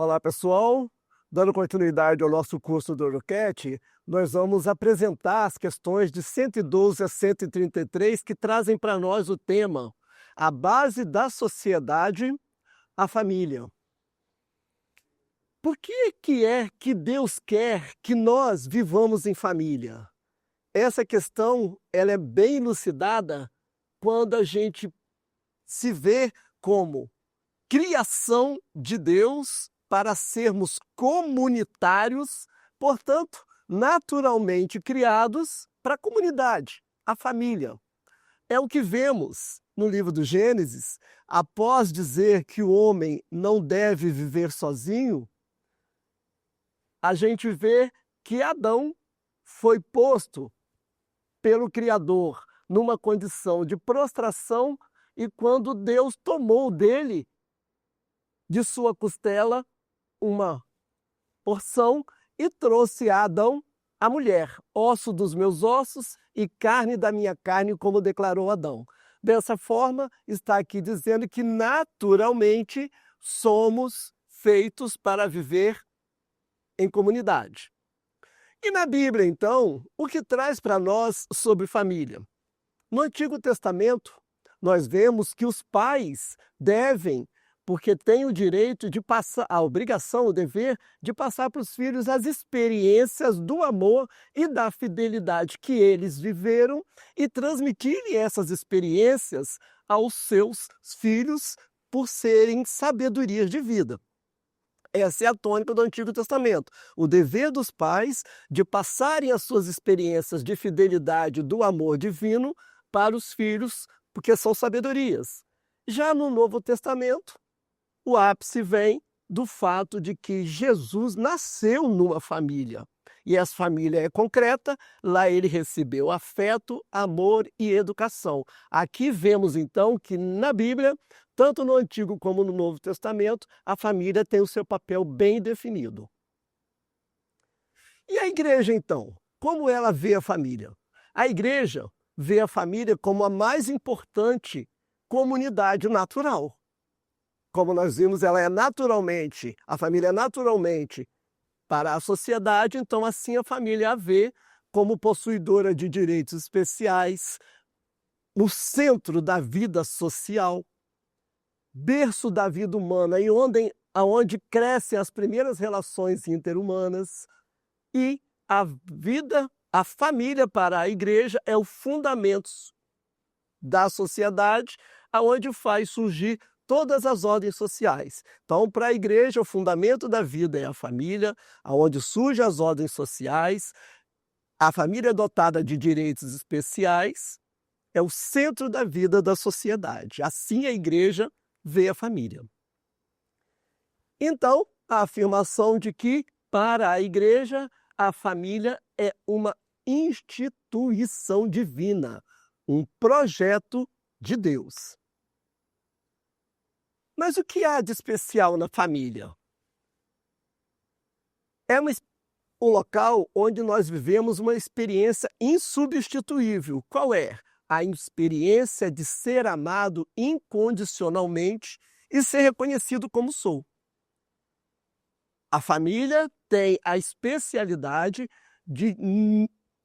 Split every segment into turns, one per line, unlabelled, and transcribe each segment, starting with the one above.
Olá, pessoal. Dando continuidade ao nosso curso do Eurocat, nós vamos apresentar as questões de 112 a 133 que trazem para nós o tema a base da sociedade, a família. Por que é que Deus quer que nós vivamos em família? Essa questão ela é bem elucidada quando a gente se vê como criação de Deus para sermos comunitários, portanto, naturalmente criados para a comunidade, a família. É o que vemos no livro do Gênesis, após dizer que o homem não deve viver sozinho, a gente vê que Adão foi posto pelo Criador numa condição de prostração e quando Deus tomou dele, de sua costela, uma porção e trouxe a Adão a mulher, osso dos meus ossos e carne da minha carne, como declarou Adão. Dessa forma, está aqui dizendo que naturalmente somos feitos para viver em comunidade. E na Bíblia, então, o que traz para nós sobre família? No Antigo Testamento, nós vemos que os pais devem, porque têm o direito de passar, a obrigação, o dever de passar para os filhos as experiências do amor e da fidelidade que eles viveram e transmitirem essas experiências aos seus filhos por serem sabedorias de vida. Essa é a tônica do Antigo Testamento. O dever dos pais de passarem as suas experiências de fidelidade do amor divino para os filhos, porque são sabedorias. Já no Novo Testamento, o ápice vem do fato de que Jesus nasceu numa família. E essa família é concreta, lá ele recebeu afeto, amor e educação. Aqui vemos então que na Bíblia, tanto no Antigo como no Novo Testamento, a família tem o seu papel bem definido. E a igreja então? Como ela vê a família? A igreja vê a família como a mais importante comunidade natural. Como nós vimos, a família é naturalmente para a sociedade, então assim a família a vê como possuidora de direitos especiais, no centro da vida social, berço da vida humana e onde crescem as primeiras relações interhumanas, e a família para a igreja é o fundamento da sociedade, aonde faz surgir todas as ordens sociais. Então, para a igreja, o fundamento da vida é a família, aonde surgem as ordens sociais, a família dotada de direitos especiais, é o centro da vida da sociedade. Assim a igreja vê a família. Então, a afirmação de que, para a igreja, a família é uma instituição divina, um projeto de Deus. Mas o que há de especial na família? É um local onde nós vivemos uma experiência insubstituível. Qual é? A experiência de ser amado incondicionalmente e ser reconhecido como sou. A família tem a especialidade de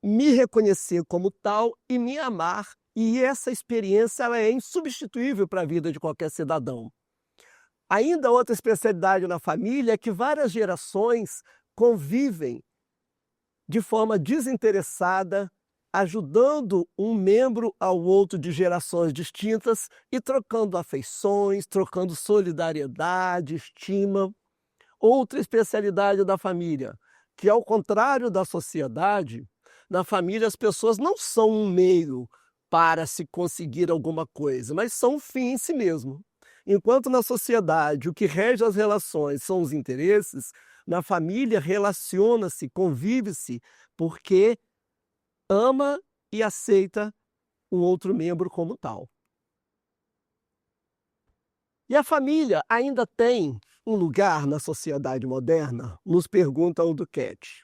me reconhecer como tal e me amar, e essa experiência ela é insubstituível para a vida de qualquer cidadão. Ainda outra especialidade na família é que várias gerações convivem de forma desinteressada, ajudando um membro ao outro de gerações distintas e trocando afeições, trocando solidariedade, estima. Outra especialidade da família, que ao contrário da sociedade, na família as pessoas não são um meio para se conseguir alguma coisa, mas são um fim em si mesmo. Enquanto na sociedade o que rege as relações são os interesses, na família relaciona-se, convive-se, porque ama e aceita o outro membro como tal. E a família ainda tem um lugar na sociedade moderna? Nos pergunta o Duquette.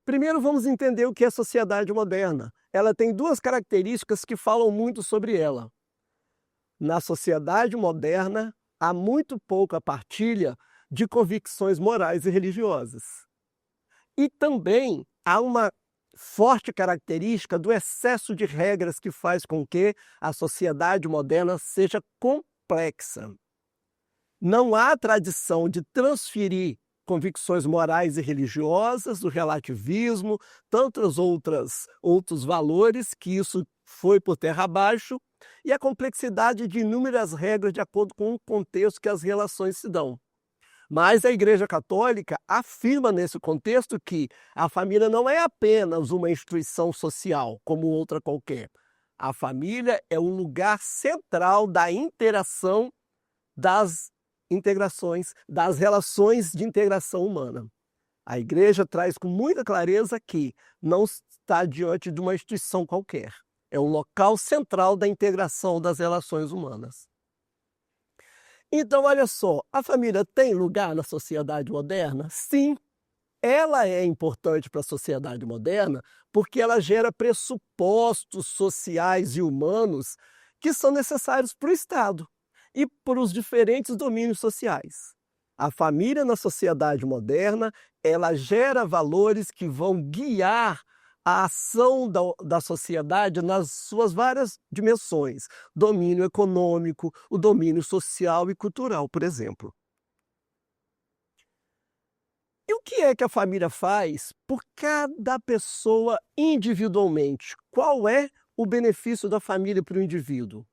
Primeiro vamos entender o que é sociedade moderna. Ela tem duas características que falam muito sobre ela. Na sociedade moderna, há muito pouca partilha de convicções morais e religiosas. E também há uma forte característica do excesso de regras que faz com que a sociedade moderna seja complexa. Não há tradição de transferir convicções morais e religiosas, do relativismo, outros valores que isso foi por terra abaixo, e a complexidade de inúmeras regras de acordo com o contexto que as relações se dão. Mas a Igreja Católica afirma nesse contexto que a família não é apenas uma instituição social como outra qualquer. A família é um lugar central da interação das integrações, das relações de integração humana. A Igreja traz com muita clareza que não está diante de uma instituição qualquer. É um local central da integração das relações humanas. Então, olha só, a família tem lugar na sociedade moderna? Sim, ela é importante para a sociedade moderna porque ela gera pressupostos sociais e humanos que são necessários para o Estado e para os diferentes domínios sociais. A família na sociedade moderna, ela gera valores que vão guiar a ação da sociedade nas suas várias dimensões, domínio econômico, o domínio social e cultural, por exemplo. E o que é que a família faz por cada pessoa individualmente? Qual é o benefício da família para o indivíduo?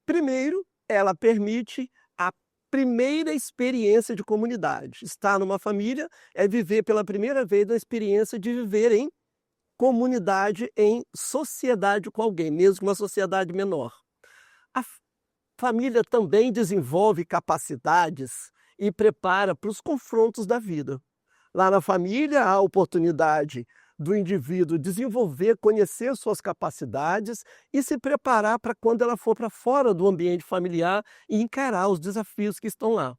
Primeiro, ela permite a primeira experiência de comunidade. Estar numa família é viver pela primeira vez a experiência de viver em comunidade, em sociedade com alguém, mesmo que uma sociedade menor. A família também desenvolve capacidades e prepara para os confrontos da vida. Lá na família, há a oportunidade do indivíduo desenvolver, conhecer suas capacidades e se preparar para quando ela for para fora do ambiente familiar e encarar os desafios que estão lá.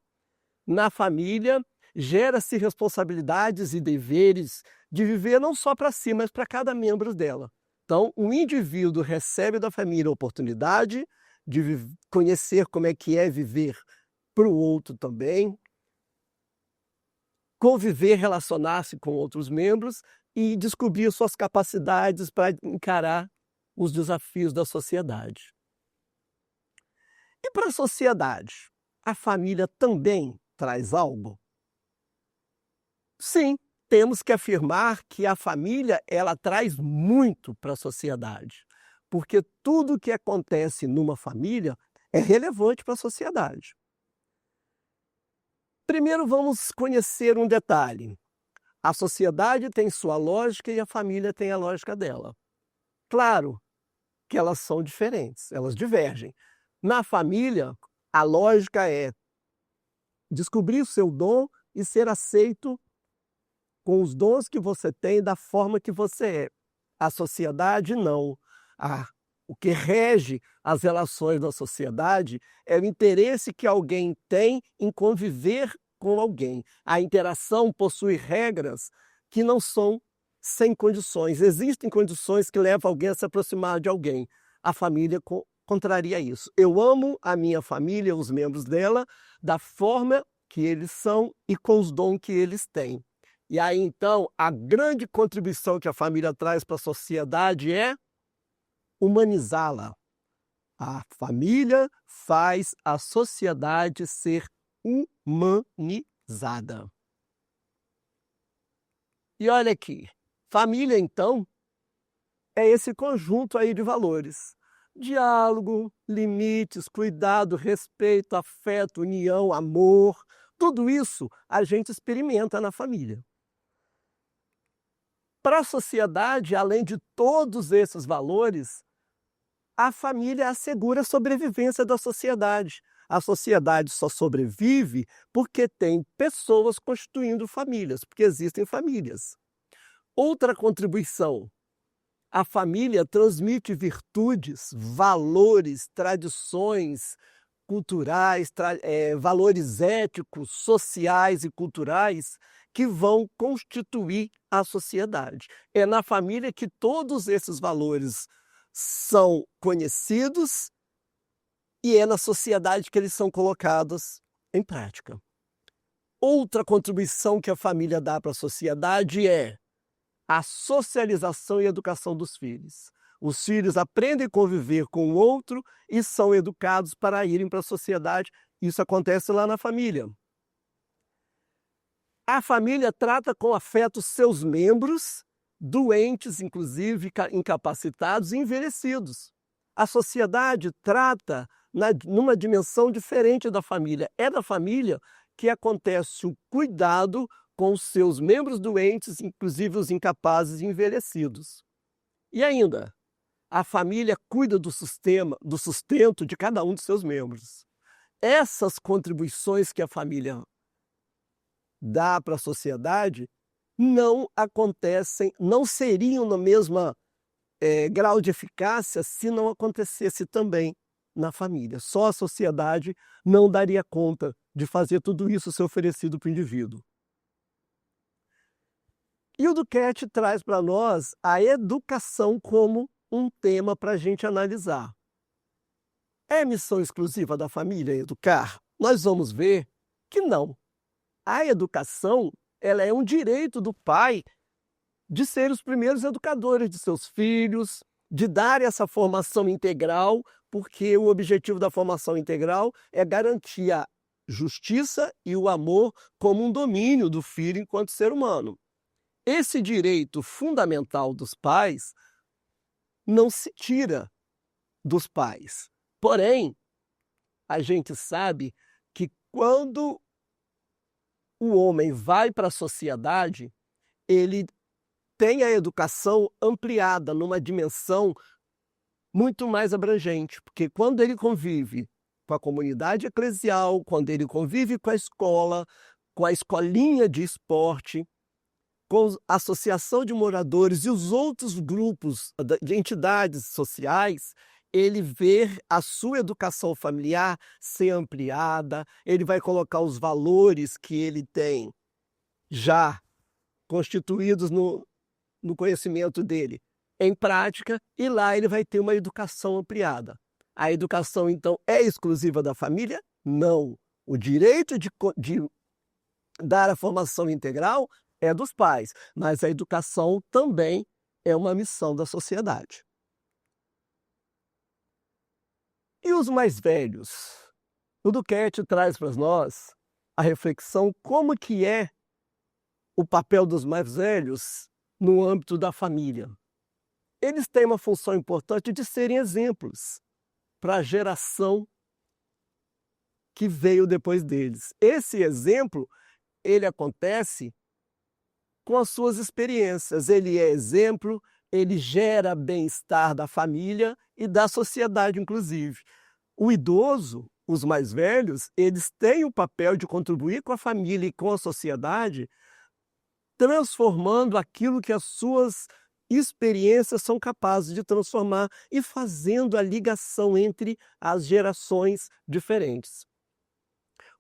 Na família, gera-se responsabilidades e deveres de viver não só para si, mas para cada membro dela. Então, o indivíduo recebe da família a oportunidade de conhecer como é que é viver para o outro também, conviver, relacionar-se com outros membros e descobrir suas capacidades para encarar os desafios da sociedade. E para a sociedade, a família também traz algo? Sim, temos que afirmar que a família ela traz muito para a sociedade, porque tudo que acontece numa família é relevante para a sociedade. Primeiro vamos conhecer um detalhe. A sociedade tem sua lógica e a família tem a lógica dela. Claro que elas são diferentes, elas divergem. Na família, a lógica é descobrir o seu dom e ser aceito com os dons que você tem da forma que você é. A sociedade não. O que rege as relações da sociedade é o interesse que alguém tem em conviver com alguém. A interação possui regras que não são sem condições. Existem condições que levam alguém a se aproximar de alguém. A família contraria isso. Eu amo a minha família, os membros dela, da forma que eles são e com os dons que eles têm. E aí, então, a grande contribuição que a família traz para a sociedade é humanizá-la. A família faz a sociedade ser humanizada. E olha aqui, família, então, é esse conjunto aí de valores. Diálogo, limites, cuidado, respeito, afeto, união, amor. Tudo isso a gente experimenta na família. Para a sociedade, além de todos esses valores, a família assegura a sobrevivência da sociedade. A sociedade só sobrevive porque tem pessoas constituindo famílias, porque existem famílias. Outra contribuição, a família transmite virtudes, valores, tradições culturais, valores éticos, sociais e culturais que vão constituir a sociedade. É na família que todos esses valores são conhecidos e é na sociedade que eles são colocados em prática. Outra contribuição que a família dá para a sociedade é a socialização e educação dos filhos. Os filhos aprendem a conviver com o outro e são educados para irem para a sociedade. Isso acontece lá na família. A família trata com afeto seus membros, doentes, inclusive incapacitados e envelhecidos. A sociedade trata numa dimensão diferente da família. É da família que acontece o cuidado com os seus membros doentes, inclusive os incapazes e envelhecidos. E ainda, a família cuida do sustento de cada um de seus membros. Essas contribuições que a família dá para a sociedade não acontecem, não seriam no mesmo grau de eficácia se não acontecesse também na família. Só a sociedade não daria conta de fazer tudo isso ser oferecido para o indivíduo. E o Duquette traz para nós a educação como um tema para a gente analisar. É missão exclusiva da família educar? Nós vamos ver que não. A educação, ela é um direito do pai de ser os primeiros educadores de seus filhos, de dar essa formação integral, porque o objetivo da formação integral é garantir a justiça e o amor como um domínio do filho enquanto ser humano. Esse direito fundamental dos pais não se tira dos pais. Porém, a gente sabe que quando o homem vai para a sociedade, ele tem a educação ampliada numa dimensão muito mais abrangente, porque quando ele convive com a comunidade eclesial, quando ele convive com a escola, com a escolinha de esporte, com a associação de moradores e os outros grupos de entidades sociais, ele vê a sua educação familiar ser ampliada, ele vai colocar os valores que ele tem já constituídos no conhecimento dele em prática, e lá ele vai ter uma educação ampliada. A educação, então, é exclusiva da família? Não. O direito de dar a formação integral é dos pais, mas a educação também é uma missão da sociedade. E os mais velhos? O Duquette traz para nós a reflexão como que é o papel dos mais velhos no âmbito da família. Eles têm uma função importante de serem exemplos para a geração que veio depois deles. Esse exemplo, ele acontece com as suas experiências. Ele é exemplo, ele gera bem-estar da família e da sociedade, inclusive. O idoso, os mais velhos, eles têm o papel de contribuir com a família e com a sociedade, transformando aquilo que as suas experiências são capazes de transformar e fazendo a ligação entre as gerações diferentes.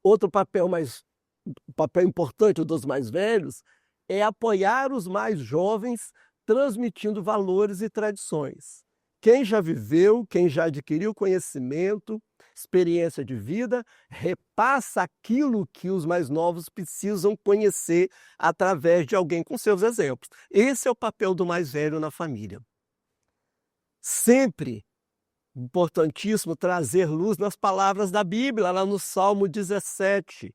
Outro papel importante dos mais velhos é apoiar os mais jovens, transmitindo valores e tradições. Quem já viveu, quem já adquiriu conhecimento, experiência de vida, repassa aquilo que os mais novos precisam conhecer através de alguém com seus exemplos. Esse é o papel do mais velho na família. Sempre importantíssimo trazer luz nas palavras da Bíblia, lá no Salmo 17.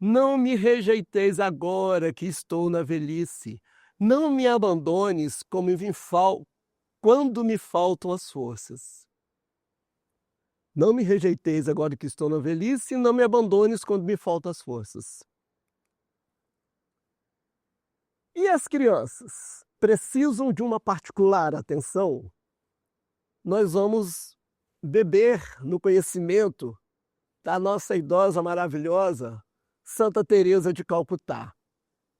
Não me rejeiteis agora que estou na velhice. Não me abandones quando me faltam as forças. Não me rejeiteis agora que estou na velhice, não me abandones quando me faltam as forças. E as crianças precisam de uma particular atenção? Nós vamos beber no conhecimento da nossa idosa maravilhosa, Santa Teresa de Calcutá.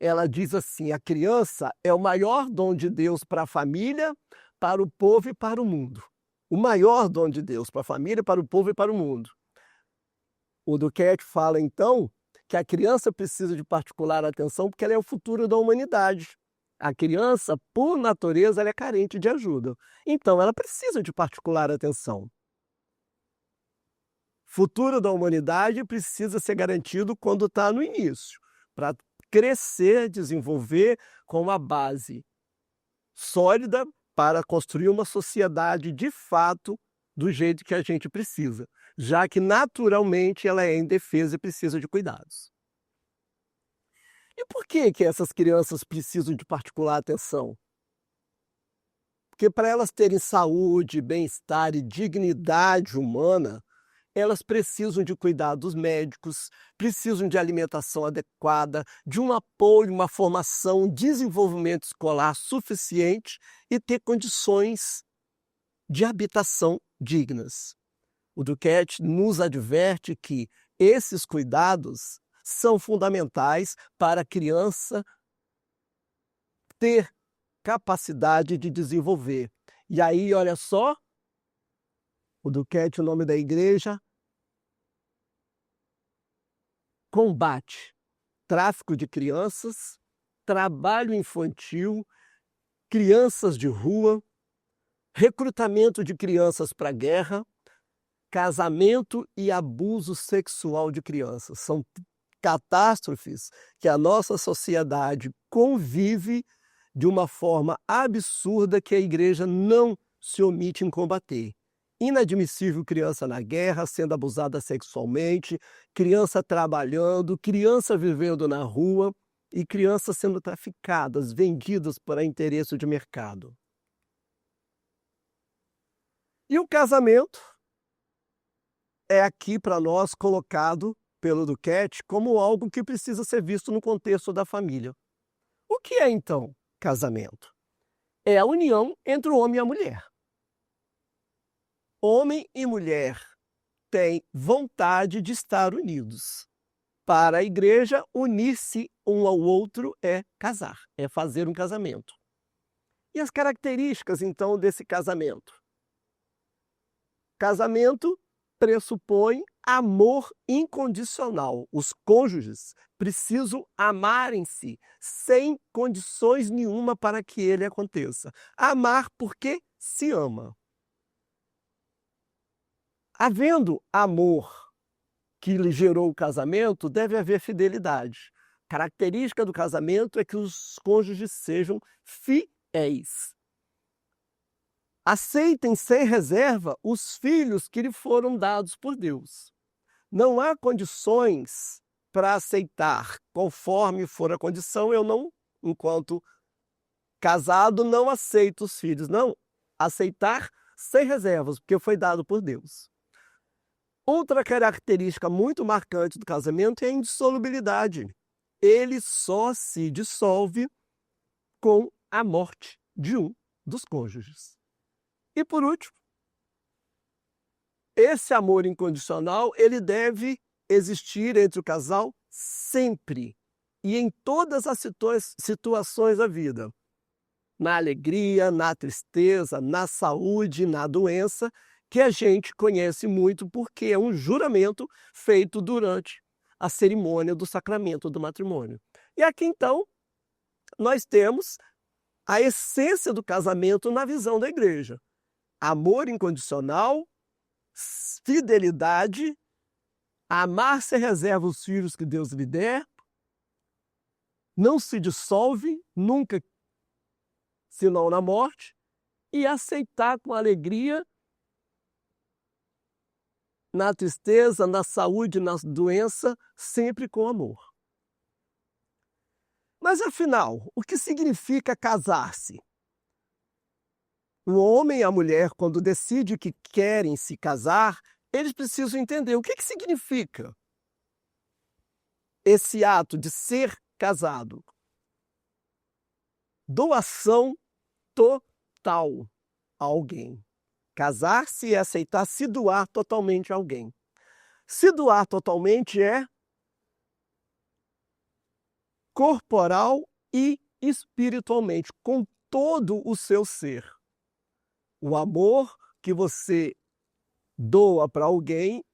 Ela diz assim: a criança é o maior dom de Deus para a família, para o povo e para o mundo. O maior dom de Deus para a família, para o povo e para o mundo. O Duquette fala, então, que a criança precisa de particular atenção porque ela é o futuro da humanidade. A criança, por natureza, ela é carente de ajuda. Então, ela precisa de particular atenção. futuro da humanidade precisa ser garantido quando está no início, para crescer, desenvolver com uma base sólida para construir uma sociedade de fato do jeito que a gente precisa, já que naturalmente ela é indefesa e precisa de cuidados. E por que essas crianças precisam de particular atenção? Porque para elas terem saúde, bem-estar e dignidade humana, elas precisam de cuidados médicos, precisam de alimentação adequada, de um apoio, uma formação, um desenvolvimento escolar suficiente e ter condições de habitação dignas. O Duquette nos adverte que esses cuidados são fundamentais para a criança ter capacidade de desenvolver. E aí, olha só, o Duquette, o nome da igreja, combate tráfico de crianças, trabalho infantil, crianças de rua, recrutamento de crianças para a guerra, casamento e abuso sexual de crianças. São catástrofes que a nossa sociedade convive de uma forma absurda que a igreja não se omite em combater. Inadmissível criança na guerra, sendo abusada sexualmente, criança trabalhando, criança vivendo na rua e crianças sendo traficadas, vendidas para interesse de mercado. E o casamento é aqui para nós colocado pelo Duquette como algo que precisa ser visto no contexto da família. O que é então casamento? É a união entre o homem e a mulher. Homem e mulher têm vontade de estar unidos. Para a igreja, unir-se um ao outro é casar, é fazer um casamento. E as características, então, desse casamento? Casamento pressupõe amor incondicional. Os cônjuges precisam amarem-se sem condições nenhuma para que ele aconteça. Amar porque se ama. Havendo amor que lhe gerou o casamento, deve haver fidelidade. Característica do casamento é que os cônjuges sejam fiéis. Aceitem sem reserva os filhos que lhe foram dados por Deus. Não há condições para aceitar, conforme for a condição, eu não, enquanto casado, não aceito os filhos. Não, aceitar sem reservas, porque foi dado por Deus. Outra característica muito marcante do casamento é a indissolubilidade. Ele só se dissolve com a morte de um dos cônjuges. E por último, esse amor incondicional, ele deve existir entre o casal sempre e em todas as situações da vida. Na alegria, na tristeza, na saúde, na doença, que a gente conhece muito porque é um juramento feito durante a cerimônia do sacramento do matrimônio. E aqui, então, nós temos a essência do casamento na visão da igreja. Amor incondicional, fidelidade, amar sem reserva os filhos que Deus lhe der, não se dissolve nunca, senão na morte, e aceitar com alegria, na tristeza, na saúde, na doença, sempre com amor. Mas afinal, o que significa casar-se? O homem e a mulher, quando decidem que querem se casar, eles precisam entender o que significa esse ato de ser casado. Doação total a alguém. Casar-se é aceitar se doar totalmente a alguém. Se doar totalmente é corporal e espiritualmente, com todo o seu ser. O amor que você doa para alguém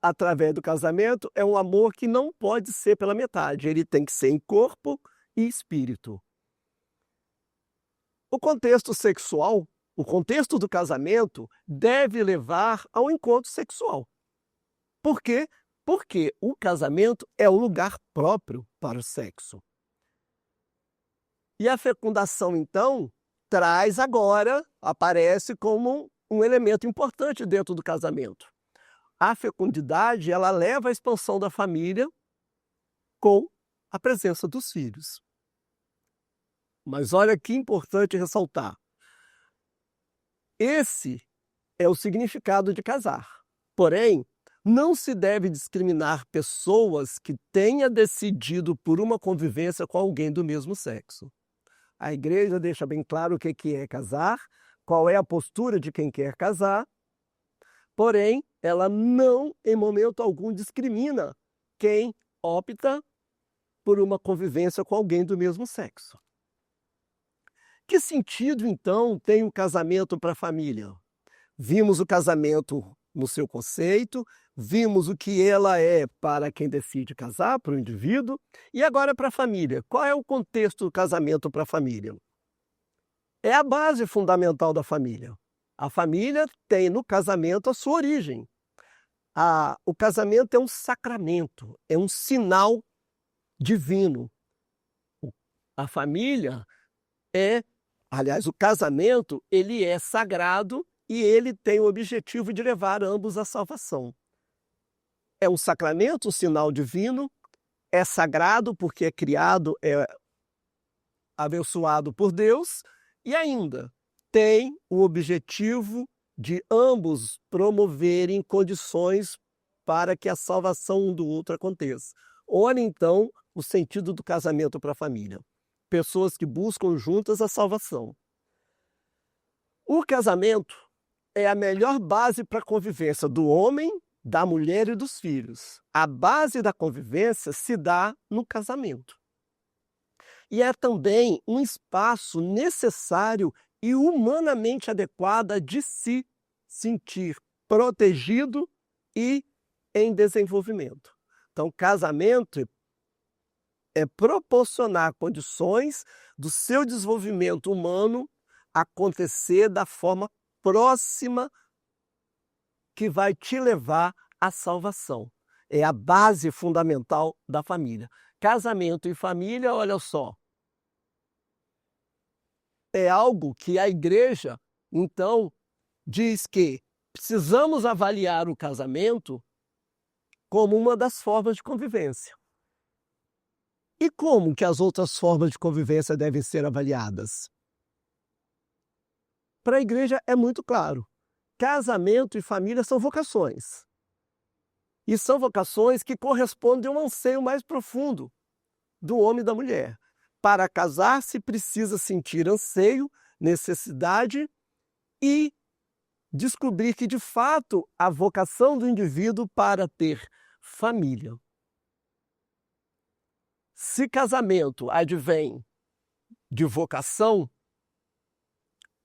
através do casamento é um amor que não pode ser pela metade, ele tem que ser em corpo e espírito. O contexto sexual, o contexto do casamento deve levar ao encontro sexual. Por quê? Porque o casamento é o lugar próprio para o sexo. E a fecundação, então, aparece como um elemento importante dentro do casamento. A fecundidade, ela leva à expansão da família com a presença dos filhos. Mas olha que importante ressaltar. Esse é o significado de casar. Porém, não se deve discriminar pessoas que tenham decidido por uma convivência com alguém do mesmo sexo. A igreja deixa bem claro o que é casar, qual é a postura de quem quer casar, porém, ela não, em momento algum, discrimina quem opta por uma convivência com alguém do mesmo sexo. Que sentido, então, tem o casamento para a família? Vimos o casamento no seu conceito, vimos o que ela é para quem decide casar, para o indivíduo, e agora para a família. Qual é o contexto do casamento para a família? É a base fundamental da família. A família tem no casamento a sua origem. O casamento é um sacramento, é um sinal divino. A família o casamento, ele é sagrado e ele tem o objetivo de levar ambos à salvação. É um sacramento, um sinal divino, é sagrado porque é criado, é abençoado por Deus e ainda tem o objetivo de ambos promoverem condições para que a salvação um do outro aconteça. Olha então o sentido do casamento para a família. Pessoas que buscam juntas a salvação. O casamento é a melhor base para a convivência do homem, da mulher e dos filhos. A base da convivência se dá no casamento. E é também um espaço necessário e humanamente adequado de se sentir protegido e em desenvolvimento. Então, casamento é proporcionar condições do seu desenvolvimento humano acontecer da forma próxima que vai te levar à salvação. É a base fundamental da família. Casamento e família, olha só, é algo que a igreja, então, diz que precisamos avaliar o casamento como uma das formas de convivência. E como que as outras formas de convivência devem ser avaliadas? Para a igreja é muito claro. Casamento e família são vocações. E são vocações que correspondem a um anseio mais profundo do homem e da mulher. Para casar-se, precisa sentir anseio, necessidade e descobrir que, de fato, a vocação do indivíduo para ter família. Se casamento advém de vocação,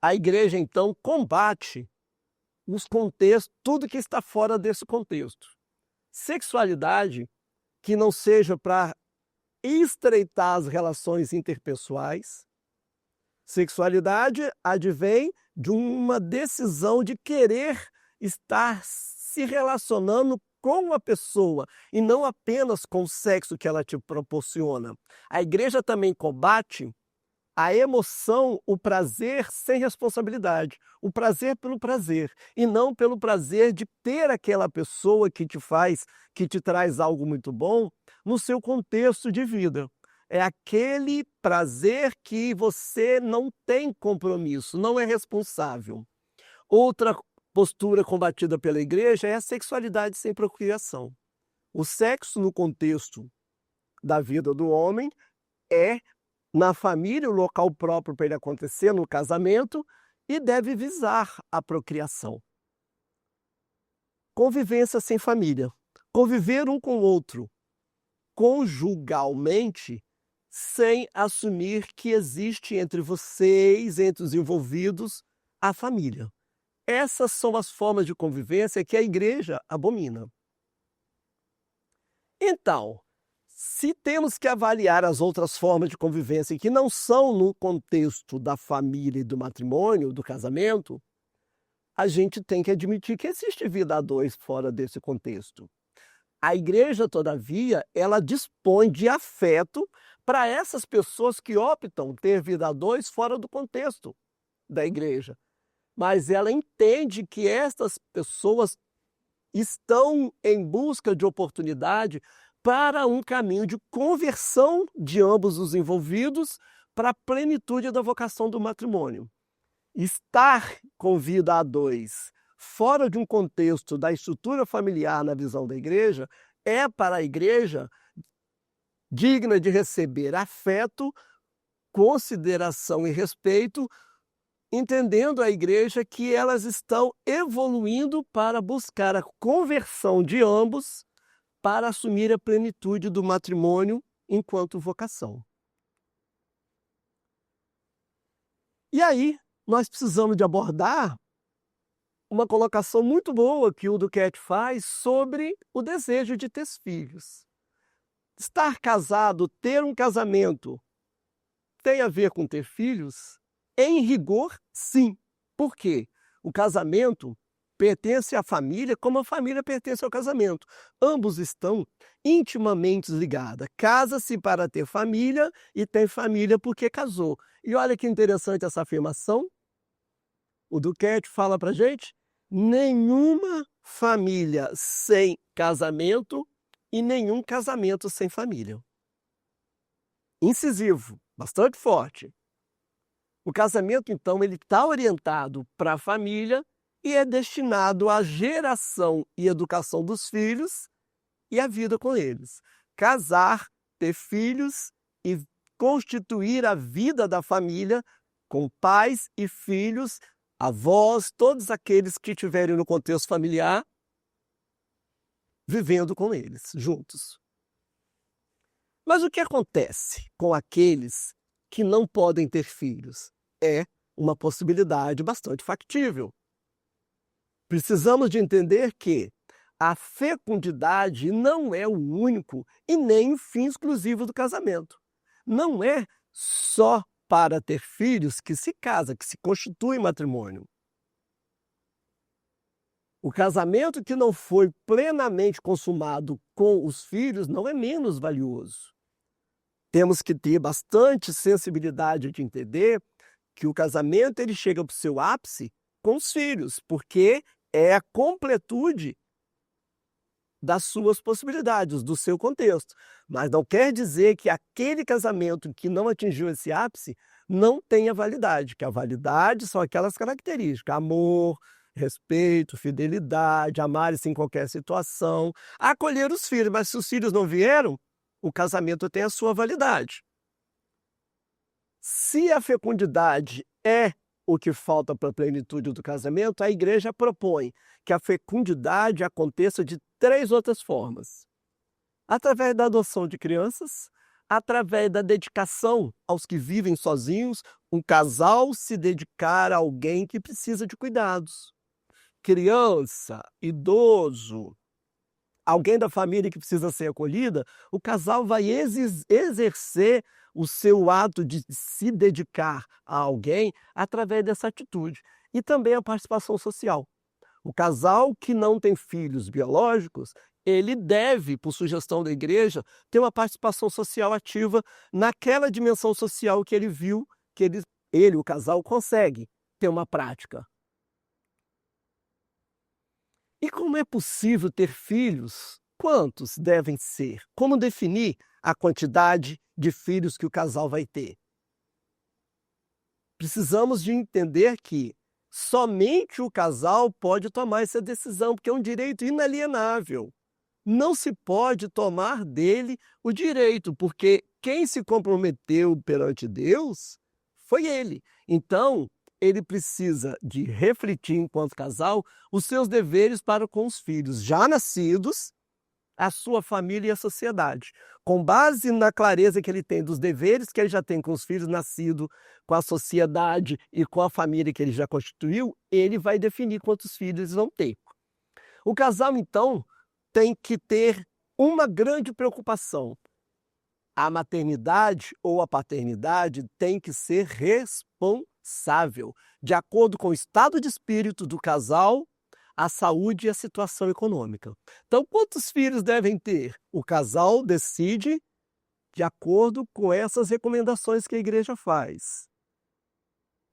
a igreja, então, combate os contextos, tudo que está fora desse contexto. Sexualidade que não seja para estreitar as relações interpessoais. Sexualidade advém de uma decisão de querer estar se relacionando com a pessoa e não apenas com o sexo que ela te proporciona. A igreja também combate a emoção, o prazer sem responsabilidade, o prazer pelo prazer e não pelo prazer de ter aquela pessoa que te traz algo muito bom no seu contexto de vida. É aquele prazer que você não tem compromisso, não é responsável. Outra postura combatida pela igreja é a sexualidade sem procriação. O sexo no contexto da vida do homem é na família, o local próprio para ele acontecer, no casamento, e deve visar a procriação. Convivência sem família. Conviver um com o outro conjugalmente, sem assumir que existe entre vocês, entre os envolvidos, a família. Essas são as formas de convivência que a igreja abomina. Então, se temos que avaliar as outras formas de convivência que não são no contexto da família e do matrimônio, do casamento, a gente tem que admitir que existe vida a dois fora desse contexto. A igreja, todavia, ela dispõe de afeto para essas pessoas que optam ter vida a dois fora do contexto da igreja. Mas ela entende que estas pessoas estão em busca de oportunidade para um caminho de conversão de ambos os envolvidos para a plenitude da vocação do matrimônio. Estar com vida a dois, fora de um contexto da estrutura familiar na visão da igreja, é para a igreja digna de receber afeto, consideração e respeito, entendendo a igreja que elas estão evoluindo para buscar a conversão de ambos para assumir a plenitude do matrimônio enquanto vocação. E aí, nós precisamos de abordar uma colocação muito boa que o Duquette faz sobre o desejo de ter filhos. Estar casado, ter um casamento, tem a ver com ter filhos? Em rigor, sim. Por quê? O casamento pertence à família como a família pertence ao casamento. Ambos estão intimamente ligados. Casa-se para ter família e tem família porque casou. E olha que interessante essa afirmação. O Duquette fala para a gente: nenhuma família sem casamento e nenhum casamento sem família. Incisivo, bastante forte. O casamento, então, ele está orientado para a família e é destinado à geração e educação dos filhos e à vida com eles. Casar, ter filhos e constituir a vida da família com pais e filhos, avós, todos aqueles que estiverem no contexto familiar, vivendo com eles, juntos. Mas o que acontece com aqueles que não podem ter filhos? É uma possibilidade bastante factível. Precisamos de entender que a fecundidade não é o único e nem o fim exclusivo do casamento. Não é só para ter filhos que se casa, que se constitui matrimônio. O casamento que não foi plenamente consumado com os filhos não é menos valioso. Temos que ter bastante sensibilidade de entender que o casamento ele chega para o seu ápice com os filhos, porque é a completude das suas possibilidades, do seu contexto. Mas não quer dizer que aquele casamento que não atingiu esse ápice não tenha validade, que a validade são aquelas características: amor, respeito, fidelidade, amar-se em qualquer situação, acolher os filhos. Mas se os filhos não vieram, o casamento tem a sua validade. Se a fecundidade é o que falta para a plenitude do casamento, a igreja propõe que a fecundidade aconteça de 3 outras formas: através da adoção de crianças, através da dedicação aos que vivem sozinhos, um casal se dedicar a alguém que precisa de cuidados. Criança, idoso, alguém da família que precisa ser acolhida, o casal vai exercer o seu ato de se dedicar a alguém através dessa atitude. E também a participação social. O casal que não tem filhos biológicos, ele deve, por sugestão da igreja, ter uma participação social ativa naquela dimensão social que ele viu que ele, o casal, consegue ter uma prática. E como é possível ter filhos? Quantos devem ser? Como definir a quantidade de filhos que o casal vai ter? Precisamos de entender que somente o casal pode tomar essa decisão, porque é um direito inalienável. Não se pode tomar dele o direito, porque quem se comprometeu perante Deus foi ele. Então, ele precisa de refletir, enquanto casal, os seus deveres para com os filhos já nascidos, a sua família e a sociedade. Com base na clareza que ele tem dos deveres que ele já tem com os filhos nascidos, com a sociedade e com a família que ele já constituiu, ele vai definir quantos filhos eles vão ter. O casal, então, tem que ter uma grande preocupação. A maternidade ou a paternidade tem que ser responsável, de acordo com o estado de espírito do casal, a saúde e a situação econômica. Então, quantos filhos devem ter? O casal decide de acordo com essas recomendações que a igreja faz.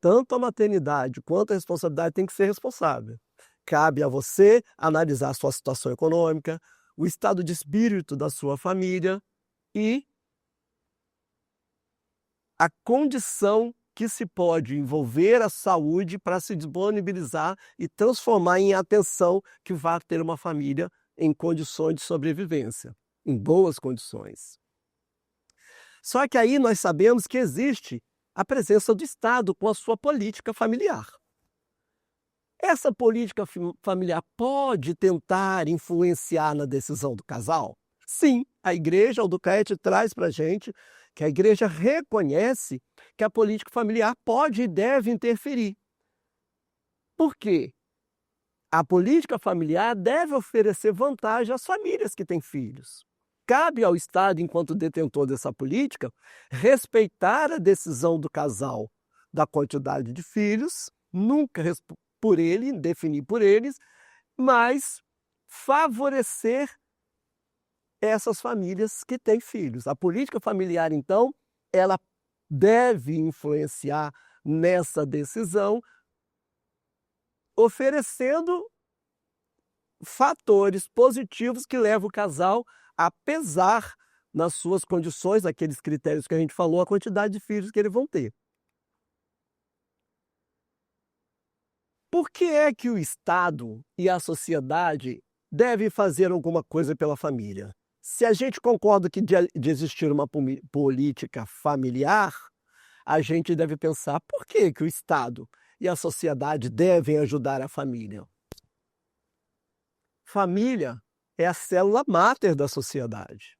Tanto a maternidade quanto a responsabilidade tem que ser responsável. Cabe a você analisar a sua situação econômica, o estado de espírito da sua família e a condição que se pode envolver a saúde para se disponibilizar e transformar em atenção que vá ter uma família em condições de sobrevivência, em boas condições. Só que aí nós sabemos que existe a presença do Estado com a sua política familiar. Essa política familiar pode tentar influenciar na decisão do casal? Sim, a igreja, o Duquette traz para a gente que a igreja reconhece que a política familiar pode e deve interferir. Por quê? A política familiar deve oferecer vantagem às famílias que têm filhos. Cabe ao Estado, enquanto detentor dessa política, respeitar a decisão do casal da quantidade de filhos, nunca por ele, definir por eles, mas favorecer essas famílias que têm filhos. A política familiar, então, ela deve influenciar nessa decisão, oferecendo fatores positivos que levam o casal a pesar nas suas condições, aqueles critérios que a gente falou, a quantidade de filhos que eles vão ter. Por que é que o Estado e a sociedade devem fazer alguma coisa pela família? Se a gente concorda que de existir uma política familiar, a gente deve pensar por que o Estado e a sociedade devem ajudar a família. Família é a célula máter da sociedade.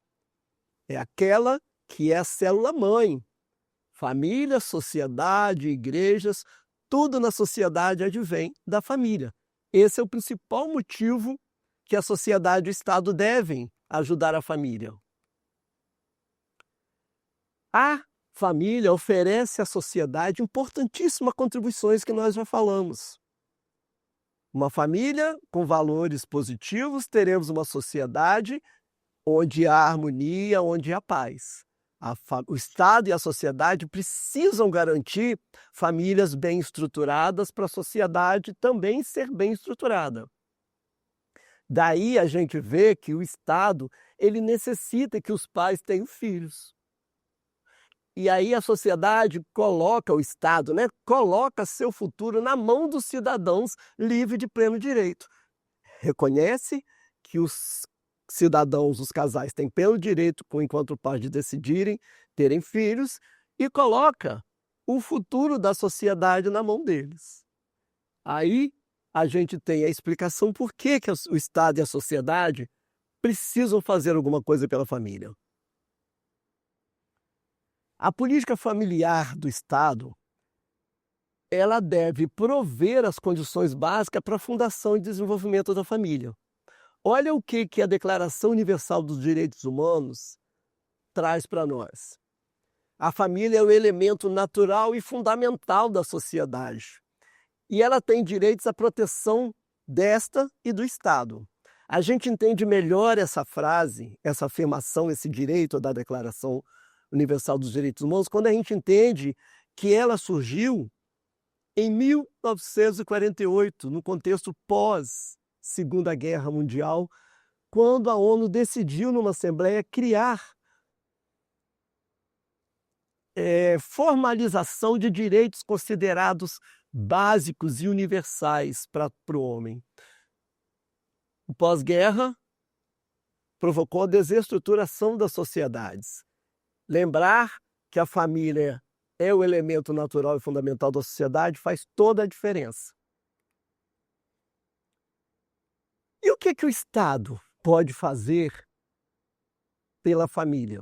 É aquela que é a célula mãe. Família, sociedade, igrejas, tudo na sociedade advém da família. Esse é o principal motivo que a sociedade e o Estado devem ajudar a família. A família oferece à sociedade importantíssimas contribuições que nós já falamos. Uma família com valores positivos, teremos uma sociedade onde há harmonia, onde há paz. O Estado e a sociedade precisam garantir famílias bem estruturadas para a sociedade também ser bem estruturada. Daí a gente vê que o Estado ele necessita que os pais tenham filhos. E aí a sociedade coloca o Estado, coloca seu futuro na mão dos cidadãos livre de pleno direito. Reconhece que os cidadãos, os casais, têm pleno direito, enquanto pais, de decidirem terem filhos e coloca o futuro da sociedade na mão deles. Aí a gente tem a explicação por que o Estado e a sociedade precisam fazer alguma coisa pela família. A política familiar do Estado, ela deve prover as condições básicas para a fundação e desenvolvimento da família. Olha o que a Declaração Universal dos Direitos Humanos traz para nós. A família é o elemento natural e fundamental da sociedade. E ela tem direitos à proteção desta e do Estado. A gente entende melhor essa frase, essa afirmação, esse direito da Declaração Universal dos Direitos Humanos, quando a gente entende que ela surgiu em 1948, no contexto pós-Segunda Guerra Mundial, quando a ONU decidiu, numa assembleia, criar formalização de direitos considerados básicos e universais para o homem. O pós-guerra provocou a desestruturação das sociedades. Lembrar que a família é o elemento natural e fundamental da sociedade faz toda a diferença. E o que o Estado pode fazer pela família?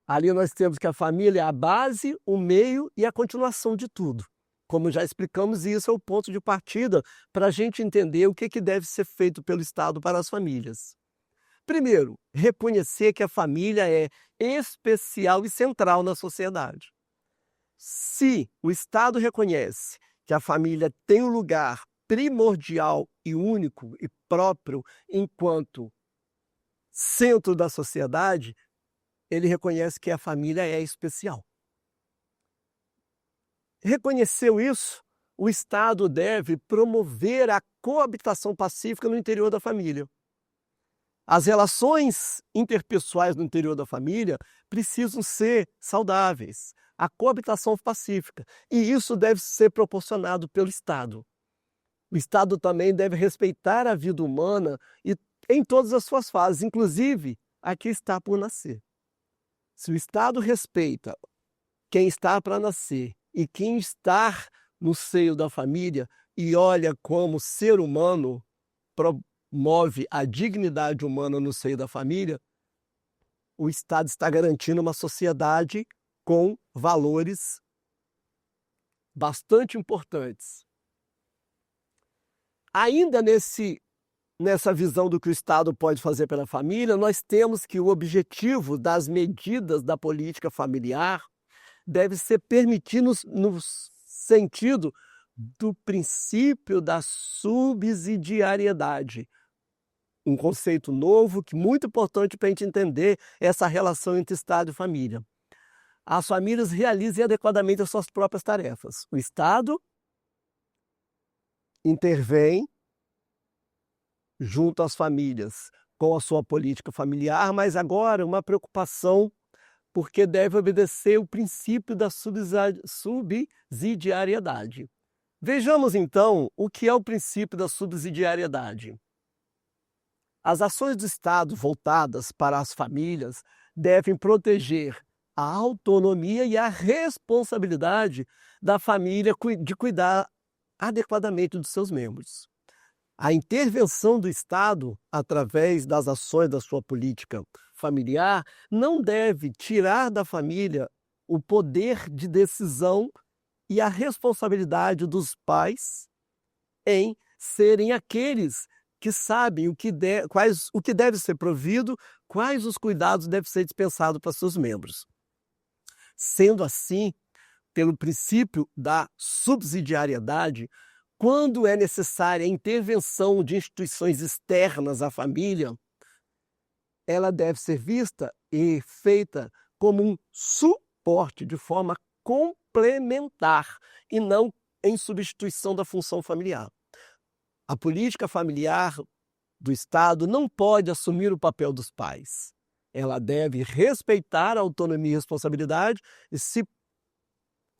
Ali nós temos que a família é a base, o meio e a continuação de tudo. Como já explicamos, isso é o ponto de partida para a gente entender o que deve ser feito pelo Estado para as famílias. Primeiro, reconhecer que a família é especial e central na sociedade. Se o Estado reconhece que a família tem um lugar primordial e único e próprio enquanto centro da sociedade, ele reconhece que a família é especial. Reconheceu isso, o Estado deve promover a coabitação pacífica no interior da família. As relações interpessoais no interior da família precisam ser saudáveis, a coabitação pacífica, e isso deve ser proporcionado pelo Estado. O Estado também deve respeitar a vida humana e em todas as suas fases, inclusive a que está por nascer. Se o Estado respeita quem está para nascer e quem está no seio da família e olha como ser humano, promove a dignidade humana no seio da família, o Estado está garantindo uma sociedade com valores bastante importantes. Ainda nessa visão do que o Estado pode fazer pela família, nós temos que o objetivo das medidas da política familiar deve ser permitir-nos no sentido do princípio da subsidiariedade. Um conceito novo que é muito importante para a gente entender essa relação entre Estado e família. As famílias realizem adequadamente as suas próprias tarefas. O Estado intervém junto às famílias com a sua política familiar, mas agora uma preocupação porque deve obedecer o princípio da subsidiariedade. Vejamos então o que é o princípio da subsidiariedade. As ações do Estado voltadas para as famílias devem proteger a autonomia e a responsabilidade da família de cuidar adequadamente dos seus membros. A intervenção do Estado, através das ações da sua política familiar, não deve tirar da família o poder de decisão e a responsabilidade dos pais em serem aqueles que sabem o que deve ser provido, quais os cuidados devem ser dispensados para seus membros. Sendo assim, pelo princípio da subsidiariedade, quando é necessária a intervenção de instituições externas à família, ela deve ser vista e feita como um suporte de forma complementar e não em substituição da função familiar. A política familiar do Estado não pode assumir o papel dos pais. Ela deve respeitar a autonomia e responsabilidade e se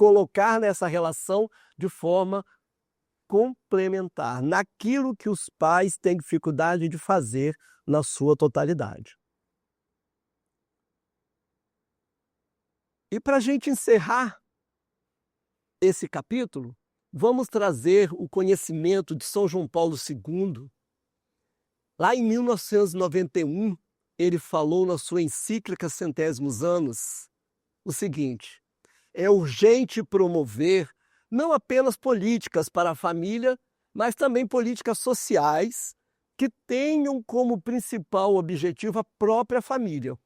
colocar nessa relação de forma complementar, naquilo que os pais têm dificuldade de fazer na sua totalidade. E para a gente encerrar esse capítulo, vamos trazer o conhecimento de São João Paulo II. Lá em 1991, ele falou na sua encíclica Centésimos Anos o seguinte: é urgente promover não apenas políticas para a família, mas também políticas sociais que tenham como principal objetivo a própria família,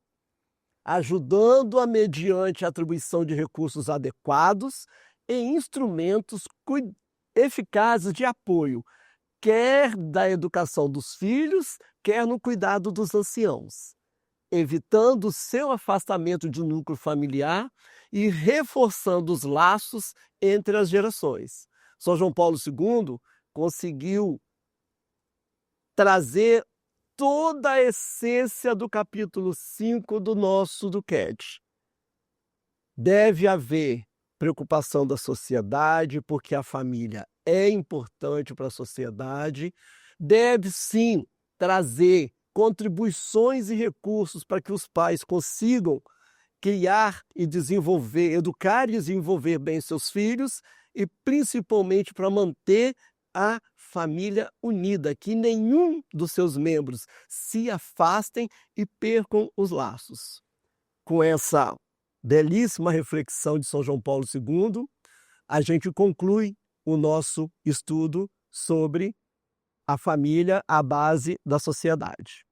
ajudando-a mediante a atribuição de recursos adequados e instrumentos eficazes de apoio, quer da educação dos filhos, quer no cuidado dos anciãos, evitando o seu afastamento do núcleo familiar e reforçando os laços entre as gerações. São João Paulo II conseguiu trazer toda a essência do capítulo 5 do nosso Duquette. Deve haver preocupação da sociedade, porque a família é importante para a sociedade. Deve sim trazer contribuições e recursos para que os pais consigam criar e desenvolver, educar e desenvolver bem seus filhos e principalmente para manter a família unida, que nenhum dos seus membros se afastem e percam os laços. Com essa belíssima reflexão de São João Paulo II, a gente conclui o nosso estudo sobre a família, a base da sociedade.